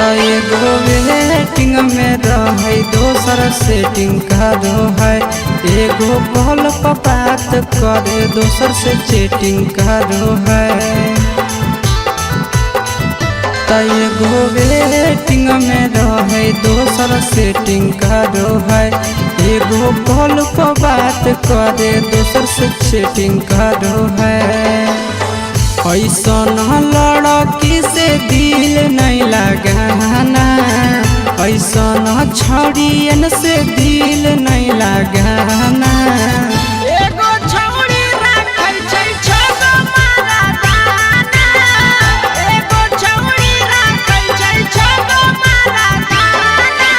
एगो वेटिंग में रहे दोसर सेटिंग करो है। एगो कॉल पर बात करे दोसर से चैटिंग करो है। एगो वेटिंग में रहे दोसर सेटिंग करो है। एगो कॉल पर बात करे दोसर से चैटिंग करो है। ऐसा लड़की से दिल नहीं लगाना, ऐसा छड़ियन से दिल नहीं लगाना। एगो छौड़ी राखै छै छगो मारादाना, एगो छौड़ी राखै छै छगो मारादाना।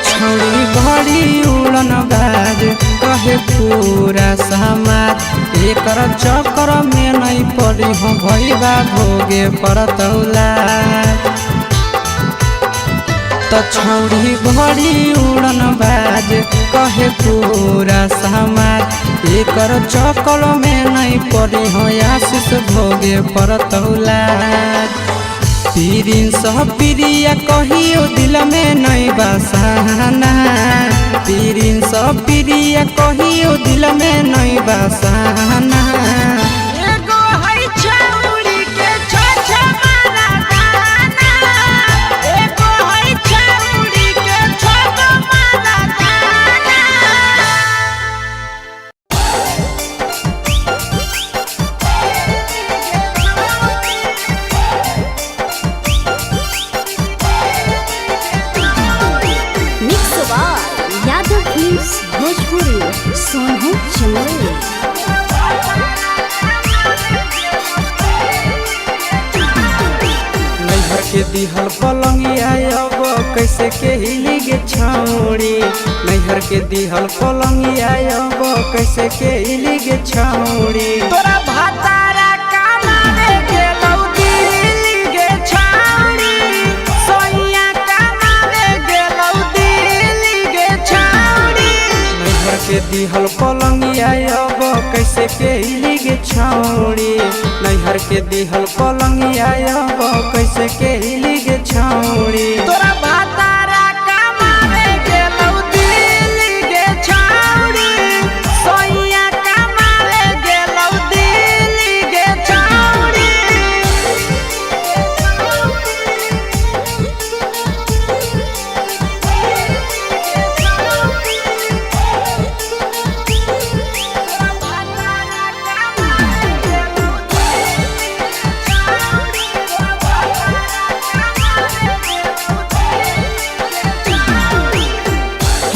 छौड़ी बड़ी उड़न बाज कहे पूरा समाज। एकर चक्कर में नहीं पड़ी हो भैया भोगे परतौला। छौड़ी बड़ी उड़न बाज कहे पूरा समाज। एकर चक्कर में नहीं पड़ी हो आशीष भोगे परतौला। पीरिन सब प्रिया कहियो दिल में नहीं बसाना। पीरिन सब प्रिया कहियो दिल में नहीं बसाना। एगो है छौड़ी के छ मारादाना, एगो है छौड़ी के छगो मारादाना। यादव फिल्म्स भोजपुरी सोनू चंदेल। नैहर के दिहल पलंगिया अब कैसे के हिली गे छौड़ी। नैहर के दिहल पलंगिया अब कैसे के हिली गे छौड़ी। तोरा भातारा कमावे गेलौ दिल्ली गे छौड़ी, सोइया कमावे गेलौ दिल्ली गे छौड़ी। नैहर के दिहल पलंगिया अब कैसे के हिली गे छौड़ी। नैहर के दिहल पलंगिया अब कैसे के हिली गे छौड़ी। तोरा भातारा कमावे गेलौ दिल्ली गे छौड़ी, सोइया कमावे गेलौ दिल्ली गे छौड़ी।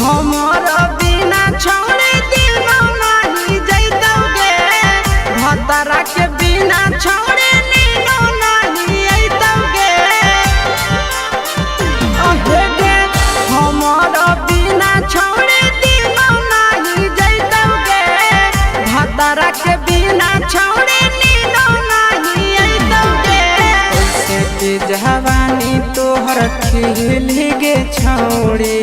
हमर बिना छौड़ी दिनो नहीं जैतौगे, भतरा के बिना छौड़ी नीनो नहीं अइतौगे। अहे गे हमर बिना छौड़ी दिनो नहीं जैतौगे, भतरा के बिना छौड़ी नीनो नहीं अइतौगे। कैसे के जवानी तोहर खिली गे छौड़ी।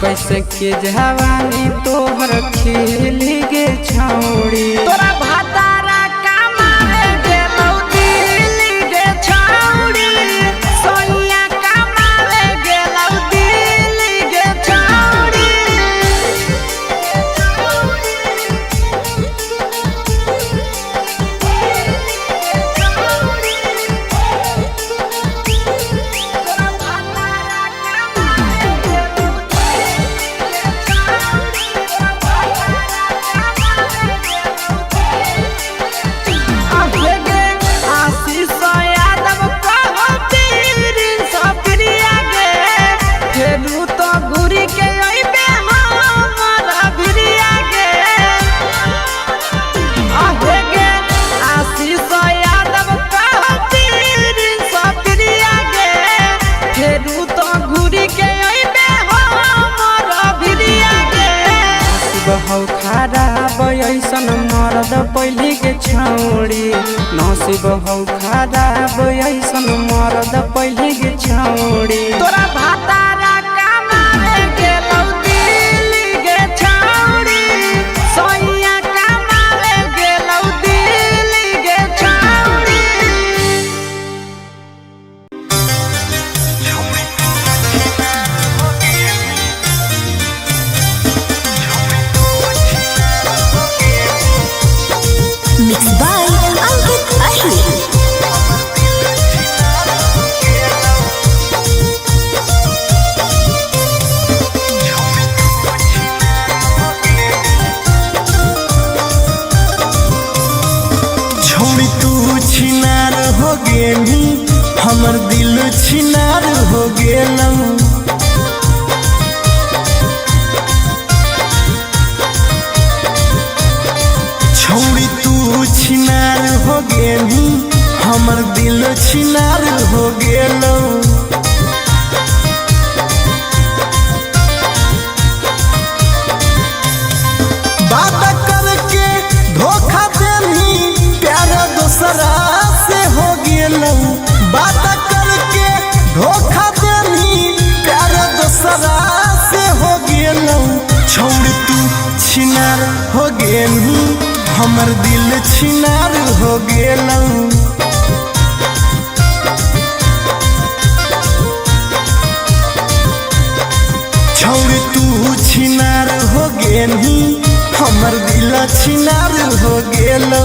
कैसे के जवानी तोहर खिली गे छौड़ी। तोरा भातारा कमावे गेलौ दिल्ली गे छौड़ी, सोइया कमावे गेलौ दिल्ली गे छौड़ी। नसीब हो खराब ऐसन मरद पहले के छौड़ी तोरा भातारा कमावे गेलौ दिल्ली गे छौड़ी सोइया कमावे गेलौ दिल्ली गे छौड़ी Mixed by Ankit Ahir. छोड़ी तू छिनार हो गेली हमर दिल छिनार हो गेलौ छोड़ी तू छिनार हो गेली हमर दिल छिनार हो गेलौ बात करके धोखा देनी प्यार दूसरा से हो गेलौ बात करके धोखा देनी प्यार दूसरा से हो गेलौ छोड़ तू छिनार हो गेली हमर दिल छिनार हो गेलौ छोड़ तू छिनार हो गेली हमर दिल छिनार हो गेलौ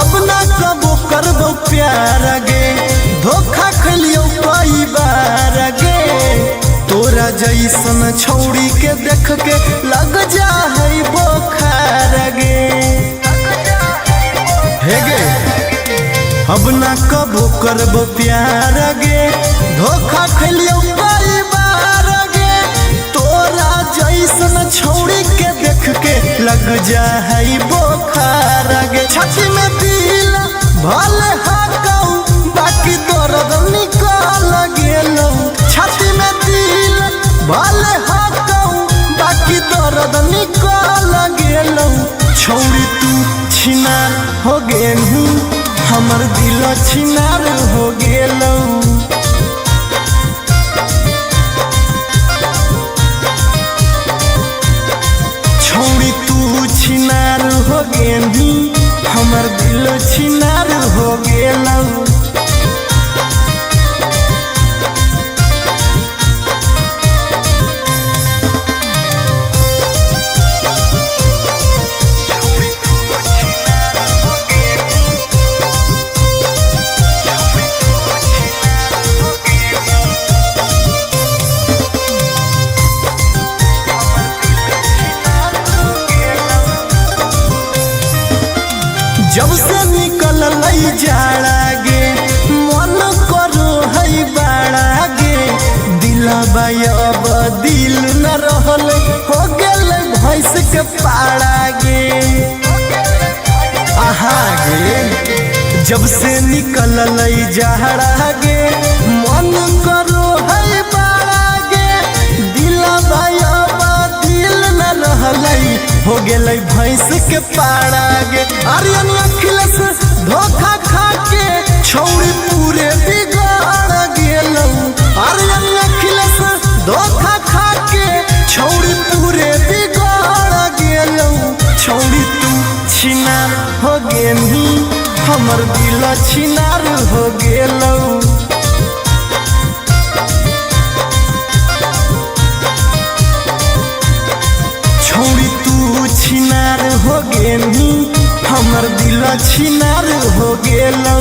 अब ना कबो करबो प्यार गे धोखा खलियो कई बार गे तोरा जैसन छौड़ी के देख के लग जा है बोखार गे हे गे अब ना कबो करबो प्यार गे धोखा खलियो कई बार गे तोरा जैसन छौड़ी के देख के लग जा है बोखार गे छाती में दिल भले हाकौ बाकी दर्द निकाल गेलौ छाती में दिल भले हाकौ बाकी दर्द निकाल गेलौ छौड़ी तू छिनार हो गेलू हमर दिल छिनार हो गेलौ छोड़ी तू छिनार हो गेली हमर दिल छिनार हो गेलौ जब से निकल लई जाड़ा गे मन करो है बाड़ा गे दिलबा अब दिल न रहल हो गेल भैंस के पाड़ा गे आहा गे जब से निकल लई जाड़ा गे मन करो है बाड़ा गे दिलबा अब दिल न रहल हो गेलै भैंस के पाड़ा गे आर्यन अखिलेश धोखा खा के छौड़ी पूरे बिगाड़ गेलौ आर्यन अखिलेश धोखा खा के छौड़ी पूरे बिगाड़ गेलौ छौड़ी तू छिनार हो गेली हमर दिल छिनार हो गेलौ छौड़ी तू छिनार हो गेली हमर दिल छिनार हो गेलौ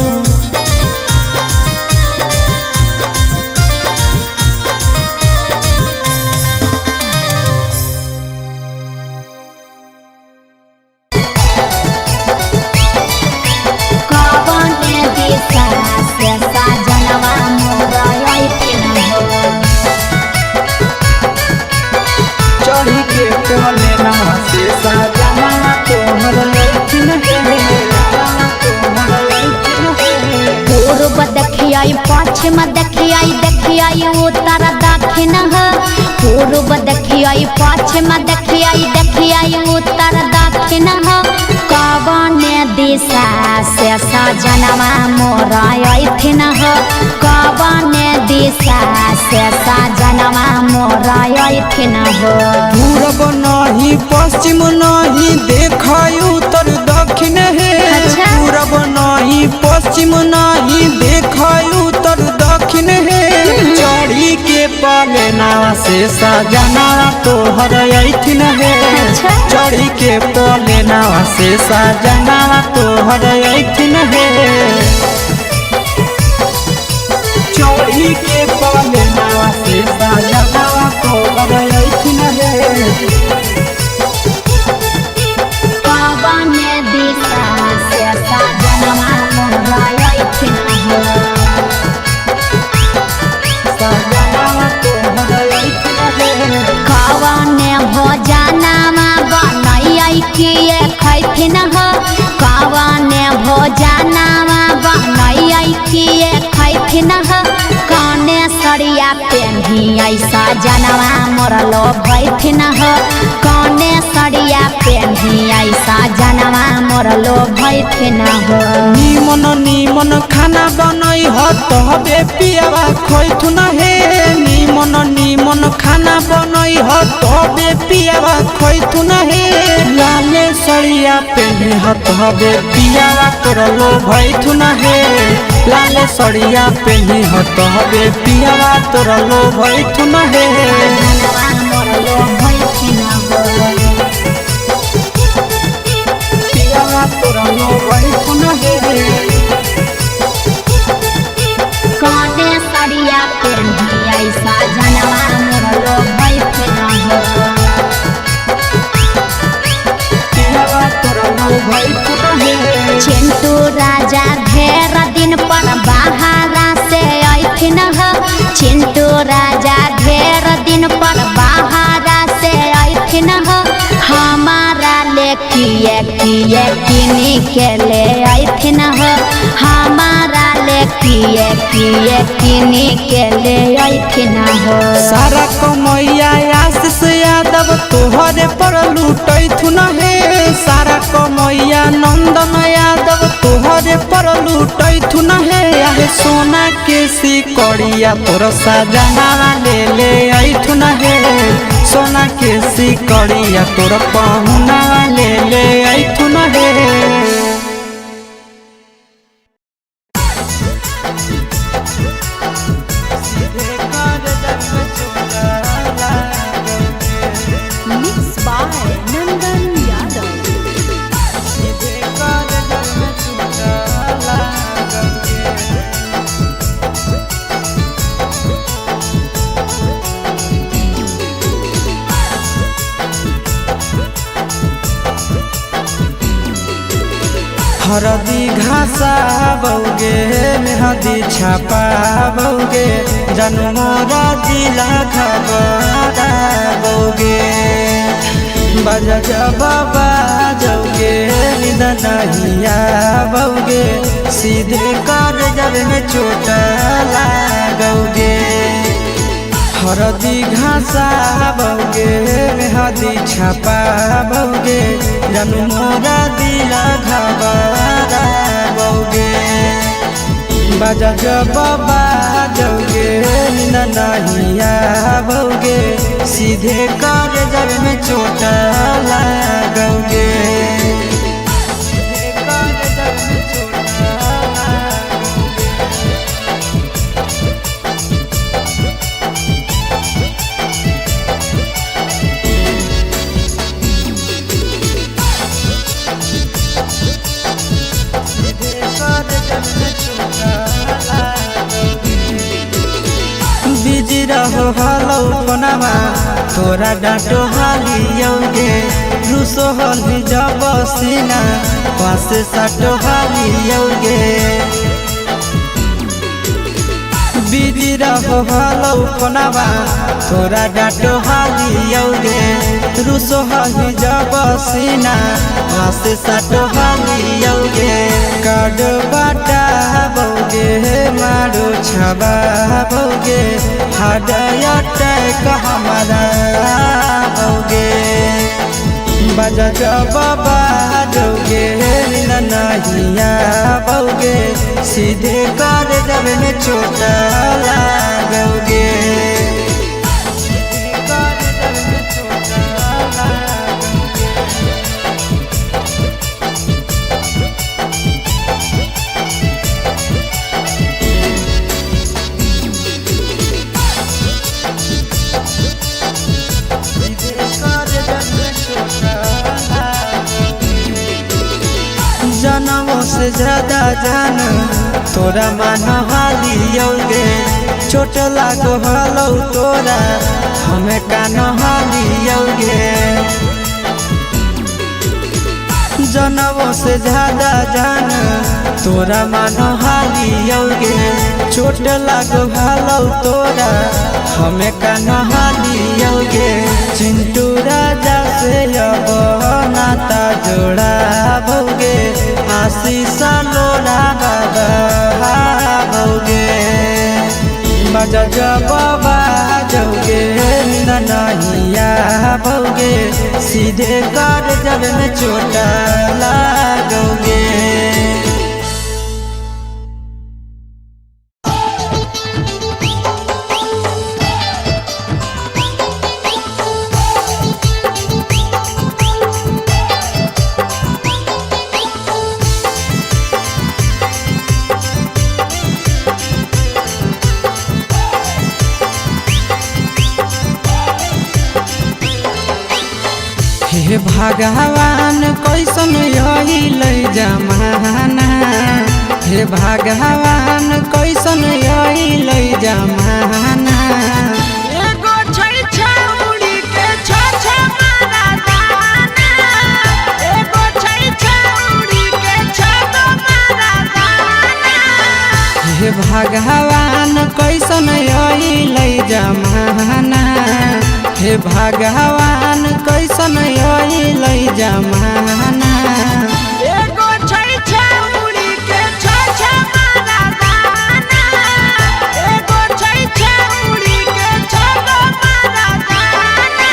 पश्चिम देखियाई उत्तर दक्षिण हो पूर्व देखियाई पश्चिम देखियाई उत्तर दक्षिण हो कवन दिशा से सजनवा मोरा अइथिन हो कवन दिशा से सजनवा मोरा अइथिन हो पूरब नहीं पश्चिम नहीं देखाई उत्तर दक्षिण है पूरब नहीं पश्चिम नहीं देखाई उत्तर दक्षिण है चढ़ी के पलेना से सजना तोहर अइथिन है चढ़ी के पलेना से सजना तोहर अइथिन है चढ़ी के पलेना से सजना तोहर अइथिन है कवन दिशा से सजनवा मोरा अइथिन हो कवन भोजनमा बनैयै किए खैथिन हो कवन भोजनमा बनैयै किए खैथिन हो कने सरिया पेन्हियै सजनवा मोरा लो भैथिन हो कने सरिया पेन्हियै सजनवा मोरा लो भैथिन हो निमन निमन खाना बनई हो तबे पियावा खैथुन हे निमन निमन खाना बनई हो तबे पियावा खैथुन हे लाले सड़िया पेन्हे हो तबे पियावा तोरा लो भैथुन हे लाले सड़िया पेन्हे हो तबे पियावा तोरा लो भैथुन हे सजनवा मोरा लो भैथिन हो पियावा तोरा लो भैथुन हे कने सरिया पेन्हियै सजनवा मोरा लो भैथिन हो पियावा तोरा लो भैथुन हे चिंटू राजा ढेर दिन पर बाहरा से अइथिन हो चिंटू राजा ढेर दिन पर बाहरा से अइथिन हो हमारा ले किए किनी के ले अइथिन हो हमारा ले किए किनी के ले अइथिन हो सारा कमैया आशीष यादव तोहरे पर लूटैथुन हे सारा कमैया नंदन यादव तोहरे पर लूटैथुन हे आहे सोना के सिकड़िया तोर सजना ले अइथुन हे सोना के सिकड़िया तोर पहुना ले अइथुन हे मिक्स बाय नंदन यादव हरदी घासा बौगे मेहदी छापा बौगे जनमोरा दिला खबरा बौगे बजा बाबा जौगे निदनहिया बौगे सीधे कर जब में चोट लागोगे हरदी घासा बौगे मेहदी छापा बौगे जनमोरा दिला घबरा बौगे बजा बाबा जौगे नहिया बौगे सीधे कर जब में चोट लागोगे बिजी रहो हलौ कोनामा तोरा डाँटो हालियौगे रुसो हलि जब सीना पासे साटो हालियौगे बिजी रहो हलौ कोनामा तोरा डाँटो हालियौगे रुसो हलि जब सीना पासे साटो हालियौगे काड बाटा बौगे मारो छा छबाओगे, हार्ट अटैक हमारा होगे। बजा जब बाजोगे नहीं आओगे, सीधे कर जब में चोट लागोगे। जनमों से ज्यादा जान तोरा मान हालियोगे, चोट लागो हलो तोरा हमें कान हालियोगे। जनमों से ज्यादा जान तोरा मान हालियोगे, चोट लागो हलो तोरा हमें कान हालियोगे। चिंटू राजा से अब नाता जोड़ाओगे, आशीष लोड़ा बाबोगे। बजा जब बाजोगे नहीं आओगे, सीधे कर जब में चोट लागोगे। हे भगवान कैसन यही लई जमाना, हे भगवान कैसन यही लई जमाना। एगो छै छौरी के छ मारा दाना, एगो छै छौरी के छ मारा दाना। हे भगवान कैसन यही लई जमाना, हे भगवान कैसन यही लई जमाना। एगो छै छौरी के छ मारा दाना, एगो छै छौरी के छ मारा दाना।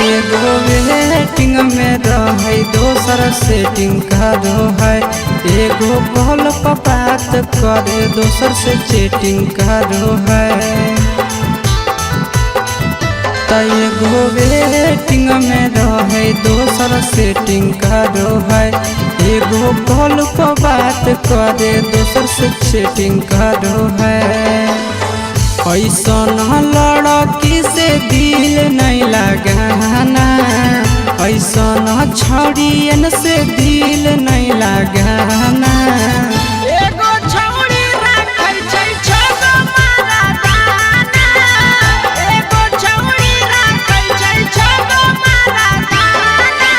एगो वेटिंग में रहे दोसर सेटिंग करो है, एगो कॉल पर बात करे दोसर से चैटिंग करो है। एगो वेटिंग में रहे दोसर सेटिंग करो है, एगो कॉल पर बात करे दोसर से चैटिंग करो है। ऐसन लड़की से दिल नहीं लगाना, ऐसन छौड़ियन से दिल नहीं लगाना। एगो छौरी राखै छै छ मारा दाना, एगो छौरी राखै छै छ मारा दाना।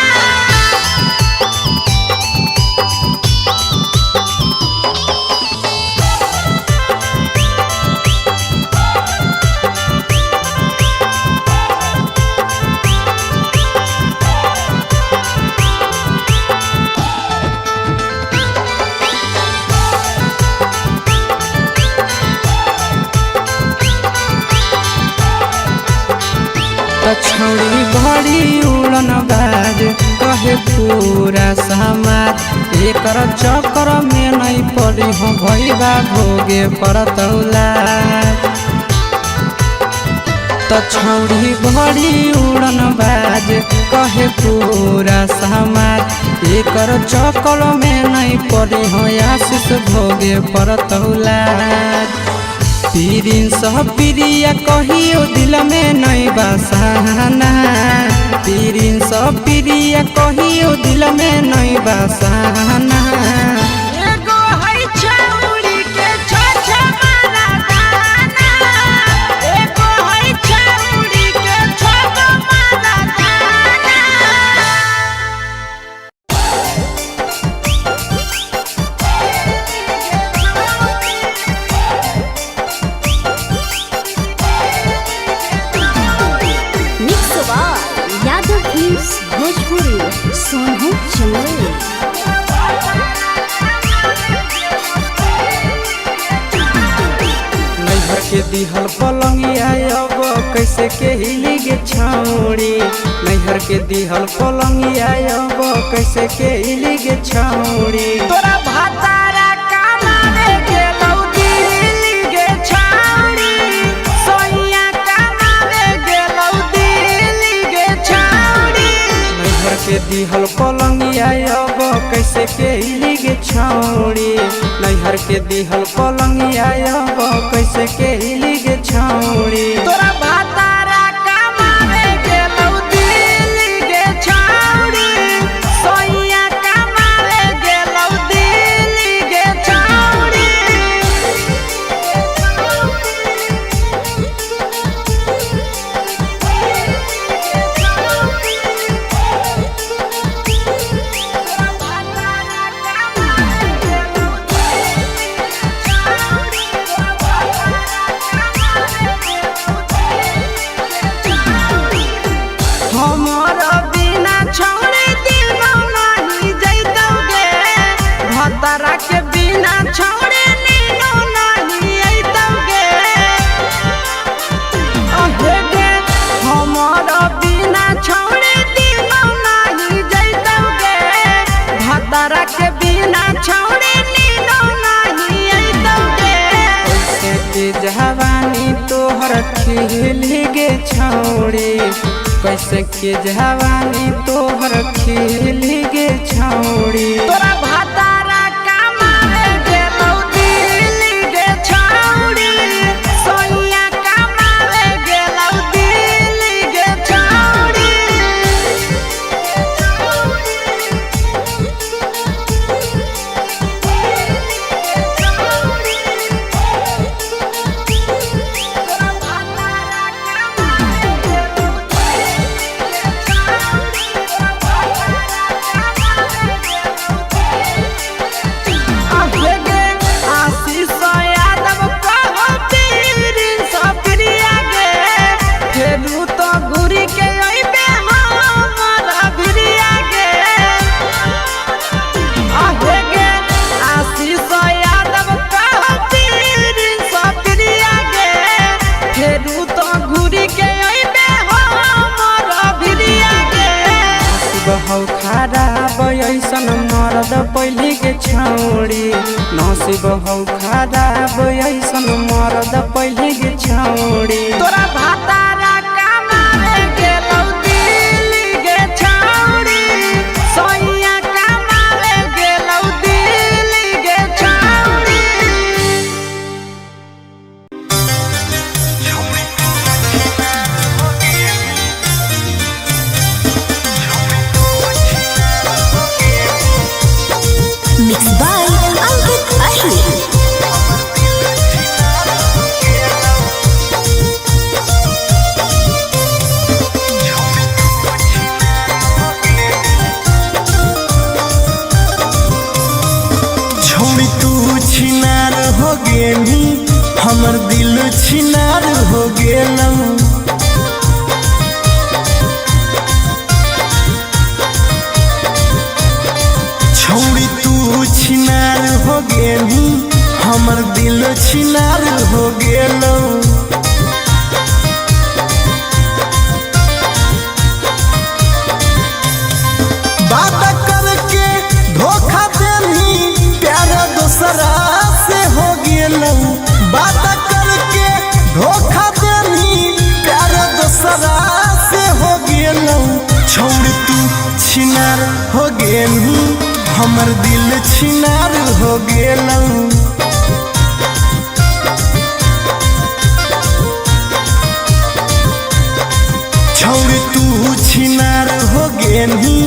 छौड़ी बड़ी उड़न बाज कहे पूरा समाज, एकर चक्कर में नहीं पड़ी हो भैया भोगे पड़तौला। छौड़ी बड़ी उड़न बाज कहे पूरा समाज, एकर चक्कर में नहीं पड़ी हो आशीष भोगे पड़तौला। प्रिंस प्रिया कहियो दिल में नहीं बसाना, प्रिंस प्रिया कहियो दिल में नहीं बसाना। एगो है छौरी के छ मारा दाना, एगो है छौरी फिल्म्स भोजपुरी सोनू चंदेल। नैहर के दिहल पलंगिया अब कैसे के हिली गे छौड़ी। नैहर के दिहल पलंगिया अब कैसे के हिली गे छौड़ी। तोरा भातारा कमावे गेलौ दिल्ली गे छौड़ी। सोइया कमावे गेलौ दिल्ली गे छौड़ी। नैहर के दिहल पलंगिया अब कैसे के हिली गे छौड़ी। नैहर के दिहल पलंगिया अब कैसे के हिली गे छौड़ी। तोरा भातारा कमावे गेलौ दिल्ली गे छौड़ी। सोइया कमावे गेलौ दिल्ली गे छौड़ी। हमर बिना छौड़े दिनो नहीं जैतौगे। भतरा के बिना छौड़े नीनो नहीं अइतौगे। अहे गे हमर बिना छौड़े दिनो नहीं जैतौगे। भतरा के बिना छौड़े नीनो नहीं अइतौगे। कैसे के जवानी तोहर खिली गे छौड़ी। कैसे के जवानी तोहर खिली गे छौड़ी। तोरा भातारा कमावे गेलौ दिल्ली गे छौड़ी। सोइया कमावे गेलौ दिल्ली गे छौड़ी। अहे गे आशीष यादव कहो पीरिन सप्रिया गे। फेरू तो घुरी के अइबे हमरा भिरिया गे। अहे गे आशीष यादव कहो पीरिन सप्रिया गे। फेरू तो घुरी के अइबे हमरा भिरिया गे। बहु खराब ऐसन मरद पहली के छौड़ी। नसीब हौ खराब ऐसन मरद पहली के छौड़ी। तोरा भातारा कमावे गेलौ दिल्ली गे छौड़ी। सोइया कमावे गेलौ दिल्ली गे छौड़ी। मिक्स बाय अंकित अहिर। छौड़ी तू छिनार हो गेली हमर दिल छिनार हो गेलौ। छौड़ी तू छिनार हो गेली हमर दिल छिनार हो गेलौ। बात करके धोखा देनी प्यार दोसरा से हो गेलौ। बात करके धोखा देनी प्यार दोसरा से हो गेलौ। छौड़ी तू छिनार हो गेली हमर दिल छिनार हो गेलौ। छौड़ी तू छिनार हो गेली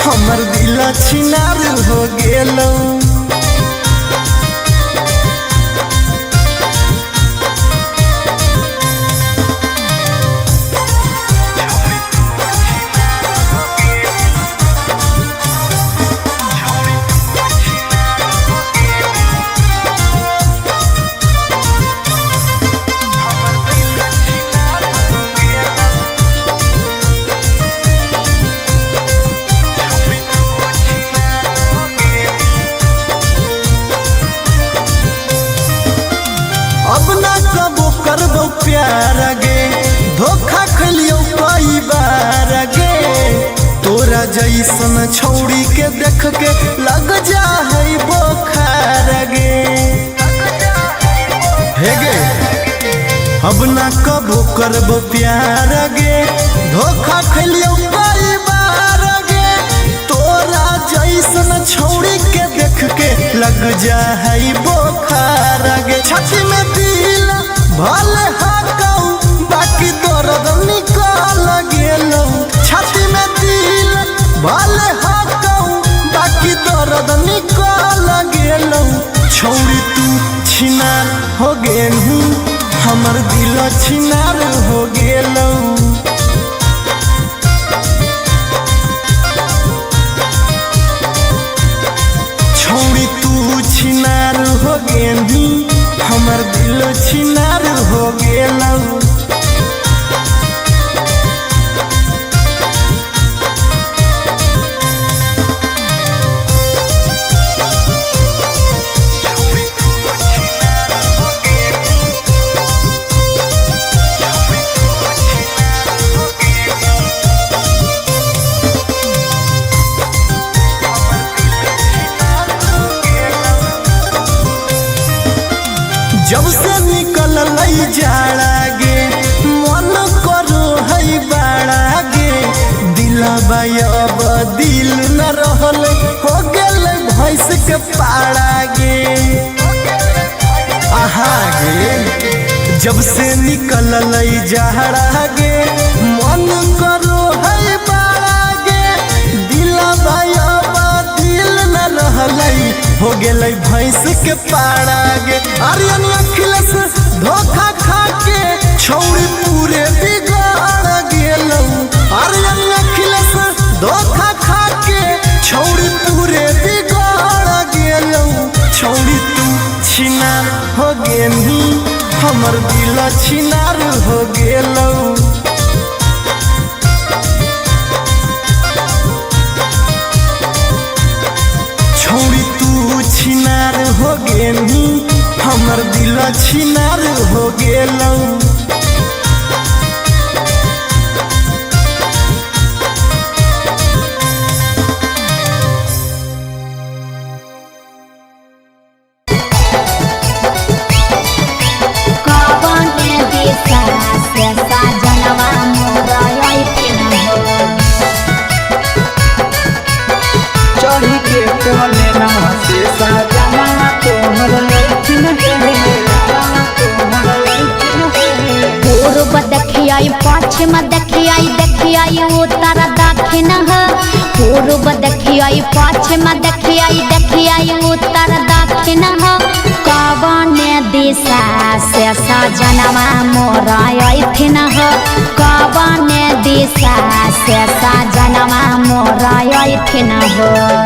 हमर दिल छिनार हो गेलौ। करो प्यार गे धोखा खलियो कई बार गे तोरा जैसन छौड़ी के देख के लग जा है बोखार गे हे गे अब ना कबो करबो प्यार गे धोखा खलियो कई बार गे तोरा जैसन छौड़ी के देख के लग जा है बोखार गे छाती में दिल भले हाकौ बाकी दर्द निकल गेलौ छाती में दिल भले हाकौ बाकी दर्द निकल गेलौ छौड़ी तू छिनार हो गेलू हमर दिल छिनार हो गेलौ छौड़ी तू छिनार हो गेलू हमर दिल छिनार हो गेलौ जब से निकल लई जाड़ा गे मन करो है बाड़ा गे दिलबा अब दिल न रहल हो गेल भैंस के पाड़ा गे आहा गे जब से निकल लई जाड़ा गे मन करो है बाड़ा गे दिलबा अब दिल न रहल हो गेलै भैंस के पाड़ा गे आर्यन अखिलेश धोखा खा के छौड़ी पूरे बिगाड़ गेलौ आर्यन अखिलेश धोखा खा के छौड़ी पूरे बिगाड़ गेलौ छौड़ी तू छिनार हो गेलही हमर दिल छिनार हो गेलौ छौड़ी तू छिनार हो गेलही हमर दिल छिनार हो गेलौ चढ़ी के कोले ना से सजना तोहर पूर्व देखियाई पश्चिम देखियाई देखियाई उत्तर दक्षिण पूर्व देखियाई पश्चिम देखियाई देखियाई उत्तर दक्षिण कवने दिशा से सजनवा मोर अइथिन कवने दिशा से सजनवा मोर अइथिन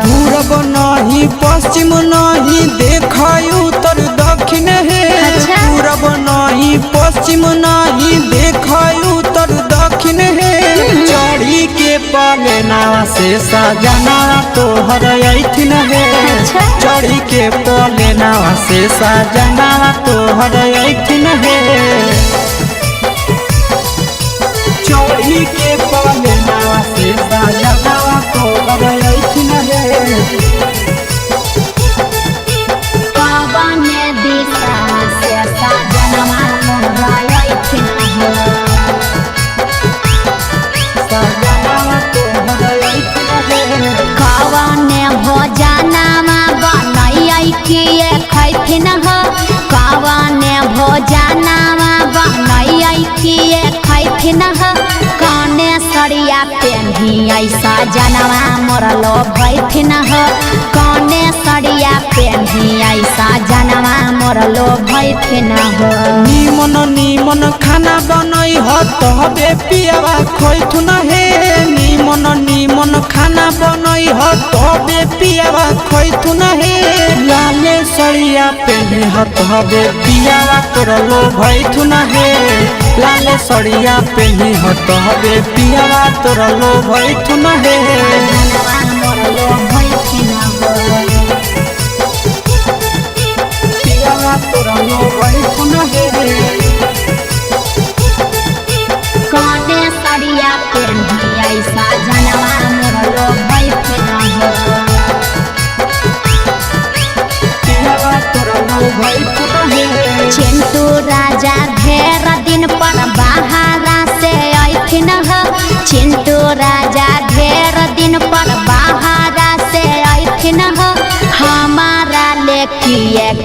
पूरब नहीं पश्चिम नहीं देखाई उत्तर दक्षिण है पूरब नहीं पश्चिम नहीं देखाई उत्तर दक्षिण है चढ़ी के पलेना से सजना तोहर अइथिन है चढ़ी के पलेना से सजना तोहर अइथिन है चढ़ी के पलेना से सजना तोहर अइथिन है कवने दिशा से सजनवा मोर अइथिन कवने भोजनमा बनैयै किए खैथिन कवने भोजनमा बनैयै किए खैथिन कने सरिया पेन्हियै सजनवा मोर लोभैथिन कने सरिया पेन्हियै सजनवा मोर लोभैथिन निमन निमन खाना बनई ह तबे पियावा खैथुन हे निमन निमन खाना बनई ह तबे पियावा खैथुन हे लाले सरिया पेन्हे ह तबे पियावा तोर लोभैथुन हे लाले सरिया पेन्हे ह तबे पियावा तोर लोभैथुन हे मोर लोभैथिन पियावा तोर लोभैथुन हे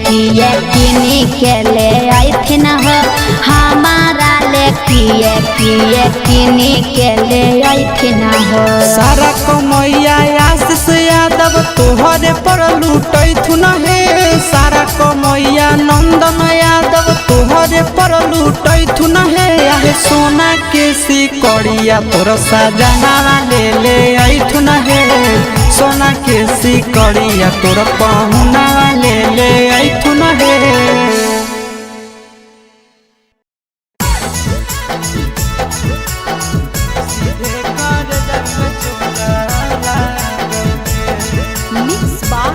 किए किनी के ले अइथिन हो हमारा ले किए किनी के ले अइथिन हो। सारा कमैया आशीष यादव तोहरे पर लूटैथुन हे सारा कमैया नंदन यादव तोहरे पर लूटैथुन हे आहे सोना के सिकड़िया तोर सजना ले अइथुन हे सोना के सिकड़िया तोर पहुना ले अइथुन हे। Mixed by